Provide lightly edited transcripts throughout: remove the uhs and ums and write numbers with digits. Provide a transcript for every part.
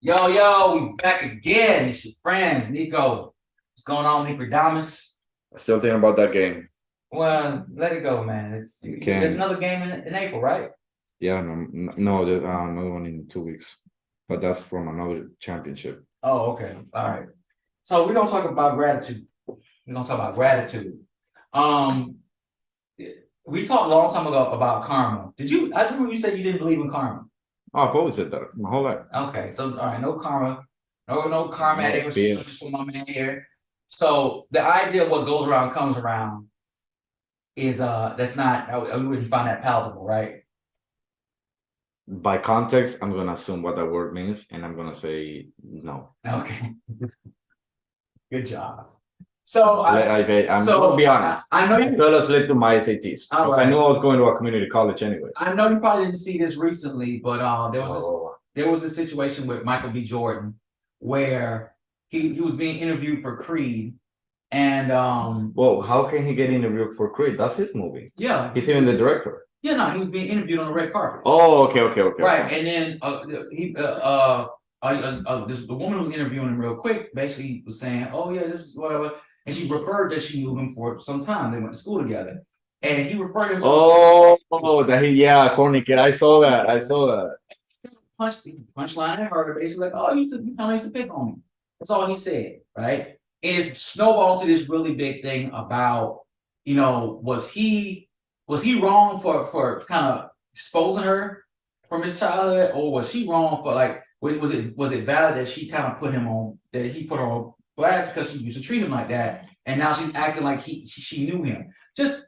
Yo, we back again. It's your friends, Nico. What's going on, Nicodamus? Still thinking about that game. Well, let it go, man. There's Can another game in April, right? Yeah, no, there's another one in 2 weeks, but that's from another championship. Oh, okay. All right. So we're gonna talk about gratitude. We're gonna talk about gratitude. Um, we talked a long time ago about karma. Did you? I remember you said you didn't believe in karma. Oh, I've always said that my whole life. Okay, so all right, no karma, no karmatic No responses BS. from my man here. So the idea of what goes around comes around is that's not I wouldn't find that palatable, right? By context, I'm gonna assume what that word means, and I'm gonna say no. Okay, good job. So I'm gonna be honest. I know I you. fell asleep to my SATs All because I right. knew I was going to a community college anyways. I know you probably didn't see this recently, but Whoa. there was a situation with Michael B. Jordan where he was being interviewed for Creed, and Well, how can he get interviewed for Creed? That's his movie. yeah, He's even the director. yeah, no, he was being interviewed on the red carpet. Oh, okay. Right, Okay. and then the woman who was interviewing him real quick basically was saying, "Oh yeah, this is whatever," and she referred that she knew him for some time. They went to school together, and he referred him. Oh, yeah, corny kid. I saw that. I saw that. Punchline at her, basically like, "Oh, you kind of used to pick on me." That's all he said, right? And it's snowballed to this really big thing about, was he wrong for kind of exposing her from his childhood, or was she wrong for like was it valid that she kind of put him on that he put her on blast because she used to treat him like that, and now she's acting like she knew him, just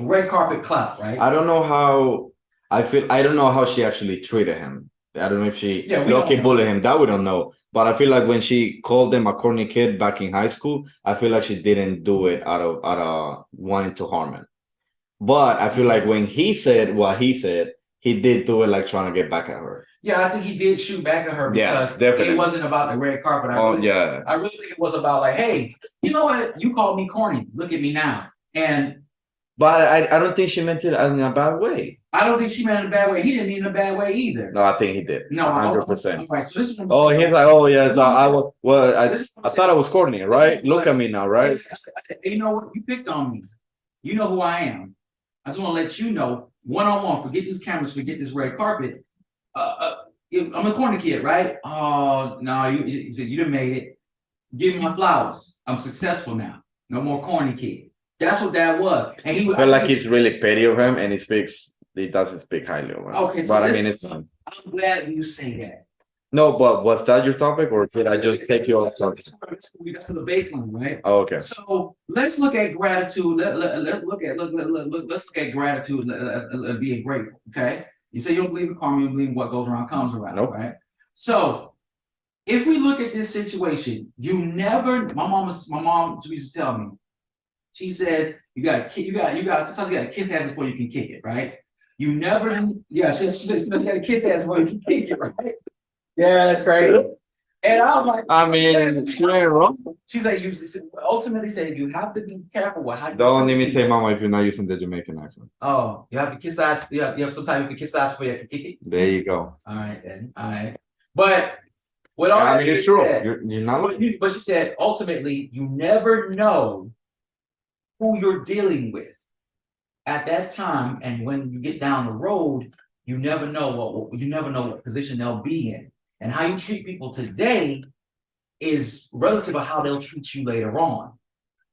red carpet clout, right? I don't know how I don't know how she actually treated him. I don't know if she lucky bullied him. That we don't know. But I feel like when she called him a corny kid back in high school, I feel like she didn't do it out of wanting to harm him. But I feel like when he said what he said, he did do it like trying to get back at her. Yeah, I think he did shoot back at her because it wasn't about the red carpet. I really think it was about like, hey, you know what? You called me corny. Look at me now. But I don't think she meant it in a bad way. I don't think she meant it in a bad way. He didn't mean it in a bad way either. No, I think he did. No, 100%. Right, so this is oh, he's like, oh yeah, so I thought I was corny, right? Look at me now, right? You know what? You picked on me. You know who I am. I just want to let you know, one-on-one, forget these cameras, forget this red carpet. I'm a corny kid, right? Oh no, you said you done made it. Give me my flowers. I'm successful now. No more corny kid. That's what that was. And he I feel like he's really petty of him, and he doesn't speak highly of him. Okay, but I mean, it's fun. I'm glad you say that. No, but was that your topic, or did I just take you off topic? That's the baseline, right? Oh, okay. So let's look at gratitude. Let's look at gratitude and being grateful. Okay. You say you don't believe in karma, you believe in what goes around comes around, nope. Right? So if we look at this situation, you never. My mom used to tell me. She says you got sometimes you got to kiss ass before you can kick it, right? You never. Yeah, she says you got to kiss ass before you can kick it, right? Yeah, that's crazy. And I was like, I mean, she ain't wrong. She's like, you ultimately said you have to be careful with how you don't imitate mama if you're not using the Jamaican accent. Oh, you have to kiss ass. You have sometimes you can kiss ass before you have to kick it. There you go. All right, then. All right. But what all I mean, it's true. You're not. But she said ultimately, you never know who you're dealing with at that time, and when you get down the road, you never know what position they'll be in, and how you treat people today is relative of how they'll treat you later on.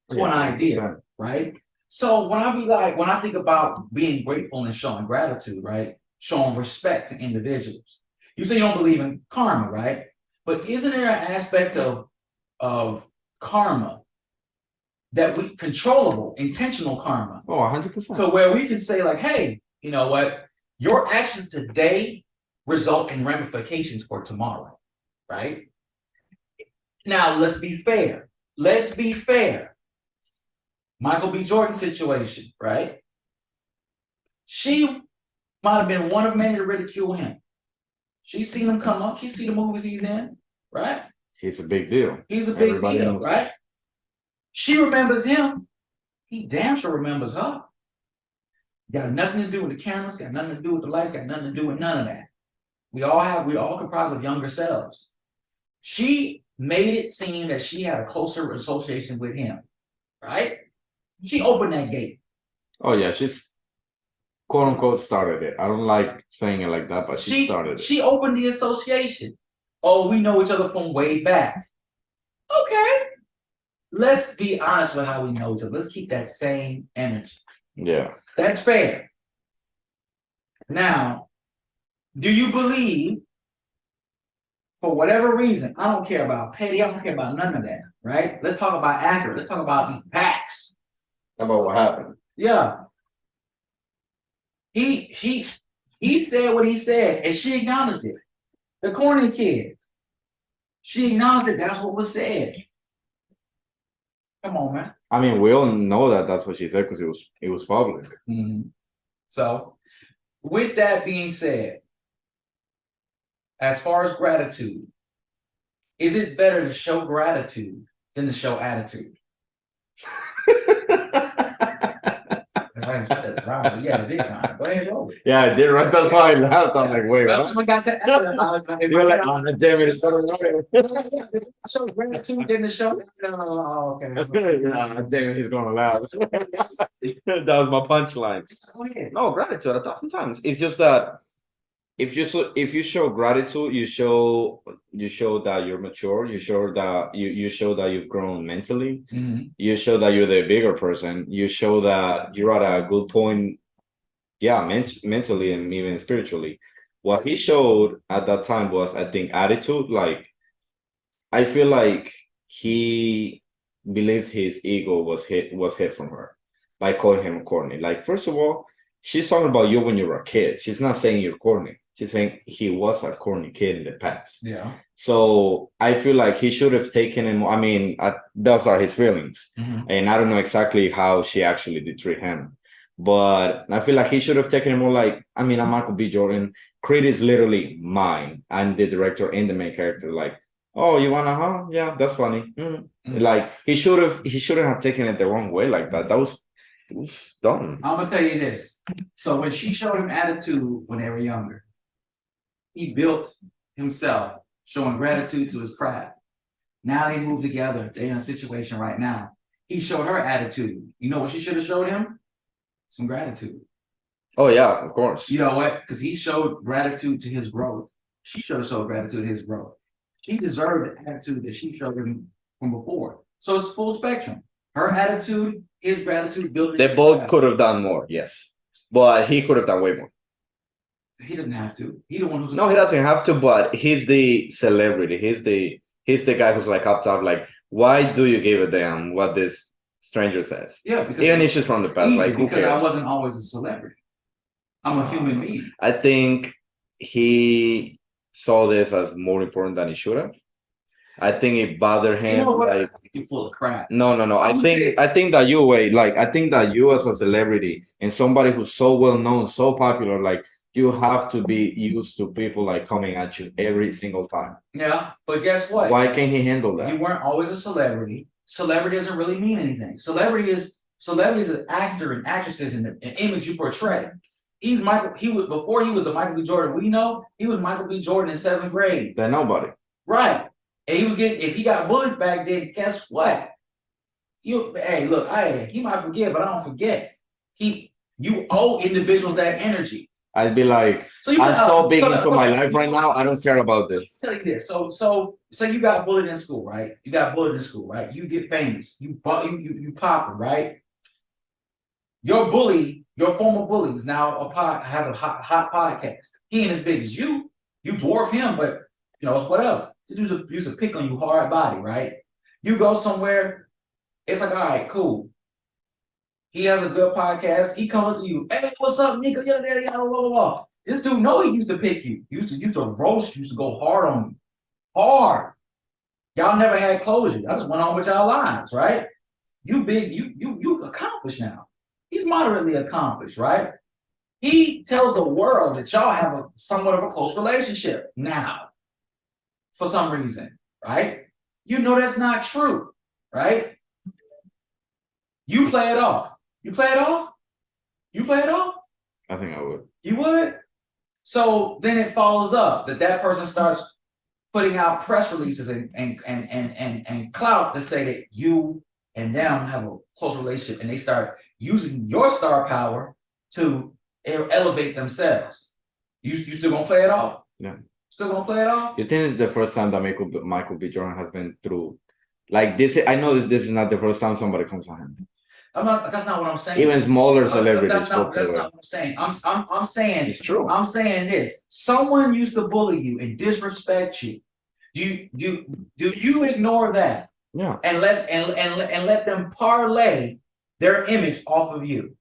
It's one idea, right? So when I think about being grateful and showing gratitude, right? Showing respect to individuals. You say you don't believe in karma, right? But isn't there an aspect of karma that we controllable, intentional karma? Oh, 100%. So where we can say like, hey, you know what? Your actions today result in ramifications for tomorrow, right? Now, let's be fair. Michael B. Jordan situation, right? She might have been one of many to ridicule him. She's seen him come up. She see the movies he's in, right? He's a big deal. He's a big deal, right? She remembers him. He damn sure remembers her. Got nothing to do with the cameras, got nothing to do with the lights, got nothing to do with none of that. We all comprise of younger selves. She made it seem that she had a closer association with him, right? She opened that gate. Oh yeah, she's quote unquote started it. I don't like saying it like that, but she started it. She opened the association. Oh, we know each other from way back. Okay. Let's be honest with how we know each other. Let's keep that same energy. Yeah. That's fair. Now, do you believe, for whatever reason, I don't care about petty, I don't care about none of that, right? Let's talk about accurate. Let's talk about facts. About what happened. Yeah. He said what he said, and she acknowledged it. The corny kid. She acknowledged it. That's what was said. Come on, man. I mean, we all know that that's what she said because it was public. Mm-hmm. So, with that being said, as far as gratitude, is it better to show gratitude than to show attitude? I expect that rhyme, yeah, it did rhyme. Go ahead, roll it. Yeah, I did right. That's why I laughed. I'm like, wait, that's what? I got to You're like, oh, damn it, it's gonna show gratitude than to show. No, okay. Nah, damn it, he's gonna laugh. That was my punchline. Go ahead. No, gratitude 1,000 times. It's just that if you show gratitude, you show that you're mature. You show that you show that you've grown mentally. Mm-hmm. You show that you're the bigger person. You show that you're at a good point. Yeah, mentally and even spiritually. What he showed at that time was, I think, attitude. Like, I feel like he believed his ego was hit from her by calling him corny. Like, first of all, she's talking about you when you were a kid. She's not saying you're corny. She's saying he was a corny kid in the past. Yeah. So I feel like he should have taken him. I mean, those are his feelings, and I don't know exactly how she actually did treat him. But I feel like he should have taken it more like, I mean, I'm Michael B. Jordan. Creed is literally mine. I'm the director and the main character. Like, oh, you wanna, huh? Yeah, that's funny. Like, he shouldn't have taken it the wrong way like that. It was dumb. I'm gonna tell you this. So when she showed him attitude when they were younger, he built himself, showing gratitude to his craft. Now they move together. They're in a situation right now. He showed her attitude. You know what she should have showed him? Some gratitude. Oh yeah, of course. You know what? Because he showed gratitude to his growth. She should have showed gratitude to his growth. She deserved the attitude that she showed him from before. So it's full spectrum. Her attitude, his gratitude, building. They both could have done more, yes, but he could have done way more. He doesn't have to. He's the one who's. No, he doesn't have to. But he's the celebrity. He's the guy who's like up top. Like, why do you give a damn what this stranger says? Yeah, because even if she's from the past, like, who cares? I wasn't always a celebrity. I'm a human being. I think he saw this as more important than he should have. I think it bothered him. You know what? Like, you're full of crap. No. I think that you I think that you as a celebrity and somebody who's so well known, so popular, like, you have to be used to people like coming at you every single time. Yeah, but guess what? Why can't he handle that? You weren't always a celebrity. Celebrity doesn't really mean anything. Celebrities are actor and actresses in the image you portray. He's Michael. Before he was the Michael B. Jordan we know. He was Michael B. Jordan in 7th grade. Then nobody. Right, and he was getting. If he got bullied back then, guess what? Hey, look, he might forget, but I don't forget. You owe individuals that energy. I'd be like, I'm so big into my life right now. I don't care about this. Tell you this. So you got bullied in school, right? You got bullied in school, right? You get famous. You pop, right? Your bully, your former bully, is now has a hot podcast. He ain't as big as you. You dwarf him, but it's whatever. This used to pick on you hard body, right? You go somewhere, it's like, all right, cool. He has a good podcast. He comes to you. Hey, what's up, Nico? Blah, blah, blah. This dude know he used to pick you. Used to roast you. Used to go hard on you. Hard. Y'all never had closure. Y'all just went on with y'all lives, right? You big, you accomplished now. He's moderately accomplished, right? He tells the world that y'all have somewhat of a close relationship now. For some reason, right? You know that's not true, right? You play it off. You play it off? You play it off? I think I would. You would? So then it follows up that person starts putting out press releases and clout to say that you and them have a close relationship, and they start using your star power to elevate themselves. You still gonna play it off? Yeah. Still gonna play it off? You think it's the first time that Michael B. Jordan has been through like this? I know this is not the first time somebody comes on him. That's not what I'm saying. Even smaller celebrities. That's not what I'm saying. I'm saying it's true. I'm saying this. Someone used to bully you and disrespect you. Do you ignore that? Yeah. And let them parlay their image off of you.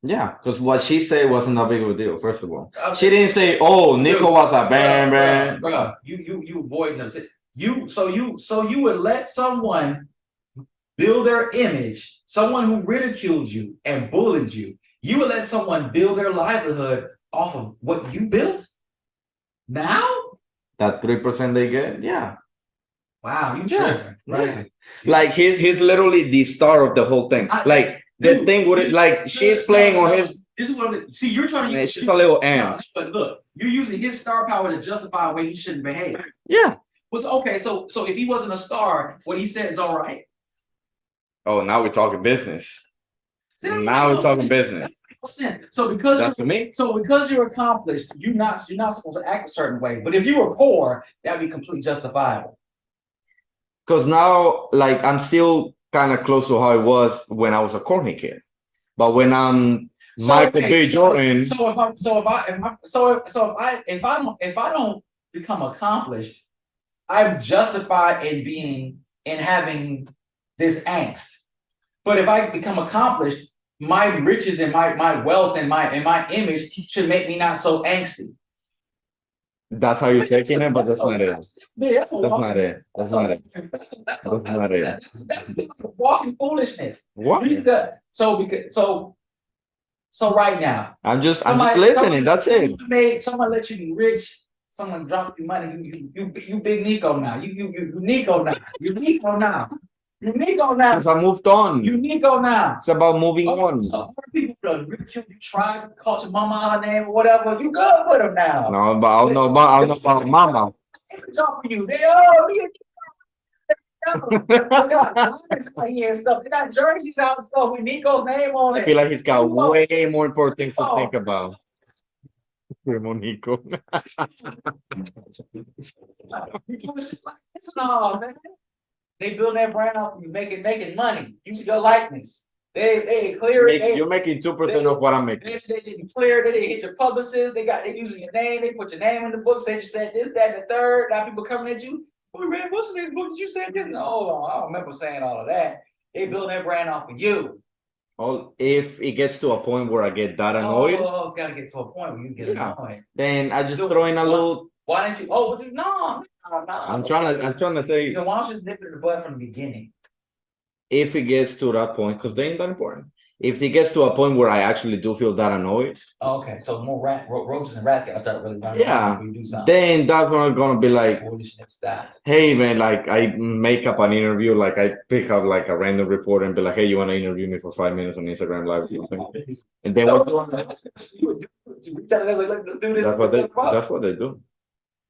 Yeah, because what she said wasn't that big of a deal. First of all, she didn't say, "Oh, Nico was a bam." Bro, you avoid those. You would let someone build their image, someone who ridiculed you and bullied you. You would let someone build their livelihood off of what you built. Now that 3% they get, yeah. Wow, you tripping, right? Like he's literally the star of the whole thing. This thing would like she's playing on his. This is what see. You're trying to. She's a little ant. But look, you're using his star power to justify a way he shouldn't behave. Yeah. Was okay. So if he wasn't a star, what he said is all right. Oh, now we're talking business. Now we're talking business. So because that's for me. So because you're accomplished, you're not supposed to act a certain way. But if you were poor, that'd be completely justifiable. Because now, like, I'm still kind of close to how it was when I was a corny kid. But when I'm Michael B. Jordan. If I don't become accomplished, I'm justified in having this angst. But if I become accomplished, my riches and my wealth and my image should make me not so angsty. That's how you're taking it, but that's not it. That's not it. That's not it. That's not it. That's walking foolishness. What? So right now, I'm just listening. That's it. Someone let you be rich. Someone dropped you money. You big Nico now. You Nico now. You Nico now. You Nico now. Because I moved on. You Nico now. It's about moving on. So other people that rich you tried to call your mama her name or whatever. You good with them now. No, but I don't know about mama. For you. They got jerseys out and stuff with Nico's name on it. I feel like he's got way more important things to think about. Nico. No, man. They build that brand up, you making money. Use your likeness. They clear it. You're making 2% of what I'm making. They didn't clear it. They hit your publicist. They using your name. They put your name in the book. Said you said this, that, and the third. Now people coming at you. Well, man, what's the next book that you said this? No, hold on. I don't remember saying all of that. They build that brand off of you. Oh, if it gets to a point where I get that annoyed, it's got to get to a point where you get annoyed. Then I just throw in a little. Why didn't you? Oh, but no. I'm trying to say. So why don't you just nip it in the bud from the beginning? If it gets to that point, because they ain't that important. If it gets to a point where I actually do feel that annoyed. Okay, so more roaches and rats gotta start really running. Yeah. Then that's when I'm gonna be like, hey man, like I make up an interview, like I pick up like a random reporter and be like, hey, you wanna interview me for 5 minutes on Instagram Live? And then that's what they do.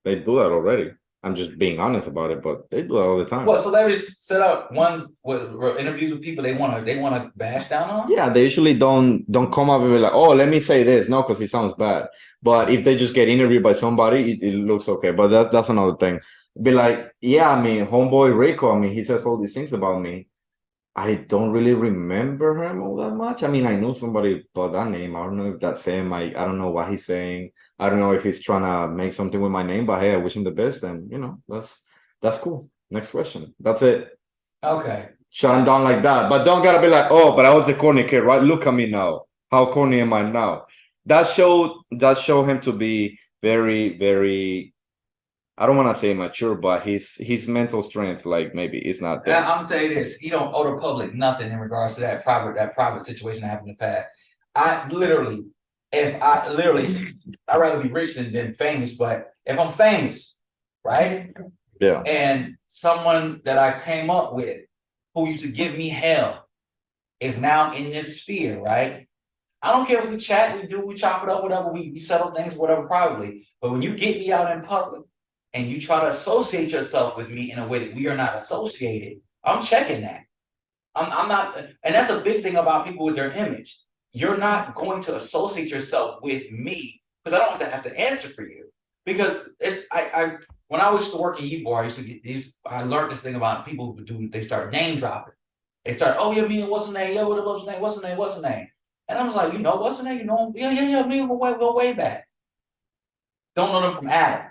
They do that already. I'm just being honest about it, but they do it all the time. Well, celebrities set up ones with interviews with people they wanna bash down on. Yeah, they usually don't come up and be like, oh, let me say this, no, because it sounds bad. But if they just get interviewed by somebody, it looks okay. But that's another thing. Be like, yeah, I mean, homeboy Rico, I mean, he says all these things about me. I don't really remember him all that much. I mean, I know somebody by that name. I don't know if that's him. I don't know what he's saying. I don't know if he's trying to make something with my name, but hey, I wish him the best. And that's cool. Next question. That's it. Okay. Shut him down like that. But don't gotta be like, oh, but I was a corny kid, right? Look at me now. How corny am I now? That showed him to be very, very, I don't want to say mature, but his mental strength, like maybe is not there. I'm gonna tell you this: he don't owe the public nothing in regards to that private situation that happened in the past. I'd rather be rich than famous. But if I'm famous, right? Yeah. And someone that I came up with who used to give me hell is now in this sphere, right? I don't care if we chat, we chop it up, whatever, we settle things, whatever, privately. But when you get me out in public and you try to associate yourself with me in a way that we are not associated, I'm checking that. I'm not, and that's a big thing about people with their image. You're not going to associate yourself with me because I don't have to answer for you. Because if I when I used to work in Ybor, I used to get these. I learned this thing about people who do. They start name dropping. They start, oh yeah, me and what's the name? Yeah, what's the name? What's the name? What's the name? And I was like, you know, what's the name? You know, yeah. Me and we go way back. Don't know them from Adam.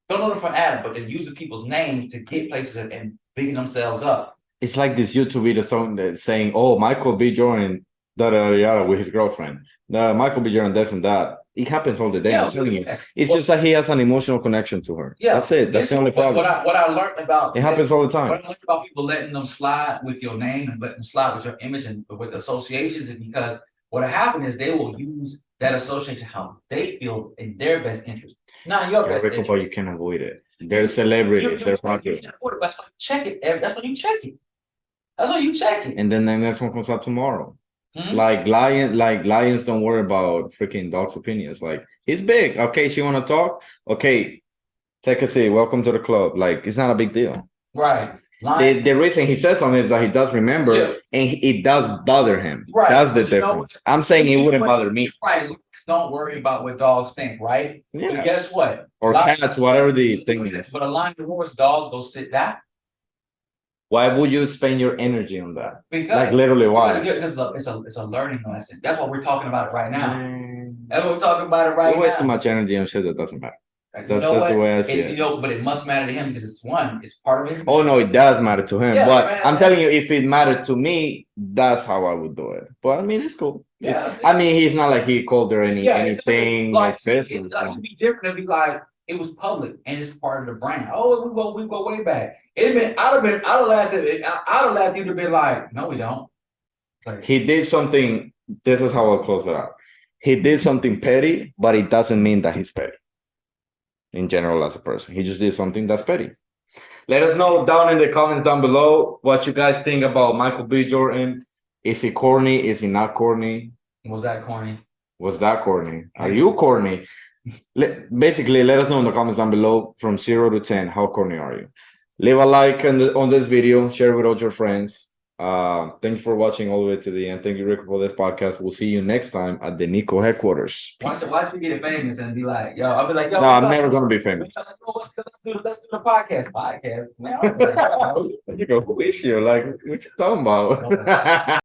Don't know them from Adam, but they're using people's names to get places and bigging themselves up. It's like this YouTube video song that's saying, "Oh, Michael B. Jordan, with his girlfriend. Michael B. Jordan, this and that." It happens all the day. I'm telling you, it's just that he has an emotional connection to her. Yeah, that's it. That's the only problem. What I learned about it happens all the time. What I learned about people letting them slide with your name and letting them slide with your image and with associations is because what happened is they will use that association how they feel in their best interest, not in your best interest. But you can't avoid it. They're celebrities. They're popular. That's why you check it. That's when you check it. That's why you check it. And then the next one comes out tomorrow. Mm-hmm. Like lions don't worry about freaking dogs' opinions. Like, he's big. Okay, she wanna talk? Okay, take a seat. Welcome to the club. Like, it's not a big deal. Right. The reason he says something is that he does remember, and it does bother him. Right. That's the difference. I'm saying it wouldn't bother me. Right. Don't worry about what dogs think, right? Yeah. But guess what? Or cats, whatever the thing is. But a lion and horse, dogs go sit down. Why would you spend your energy on that? Because, like, literally, why? Because it's a learning lesson. That's what we're talking about right now. That's what we're talking about it right now. You waste so much energy on shit that doesn't matter. That's the way I see it. But it must matter to him because it's part of his. Oh no, it does matter to him. Yeah, but I'm telling you, if it mattered to me, that's how I would do it. But I mean, it's cool. Yeah. I mean, he's not like he called her anything like this. It'd be different. It'd be like it was public and it's part of the brand. Oh, we go way back. I'd have laughed at you to be like, no, we don't. He did something. This is how I'll close it out. He did something petty, but it doesn't mean that he's petty. In general, as a person, he just did something that's petty. Let us know down in the comments down below what you guys think about Michael B. Jordan. Is he corny? Is he not corny? Was that corny? Are you corny? Basically, let us know in the comments down below from 0 to 10. How corny are you? Leave a like on this video. Share it with all your friends. Thank you for watching all the way to the end. Thank you, Rico, for this podcast. We'll see you next time at the Nico headquarters. Watch you get famous and be like, yo, I'll be like, yo. No, I'm never gonna be famous. Let's do the podcast. Man, you go, who is you? Like, what you talking about?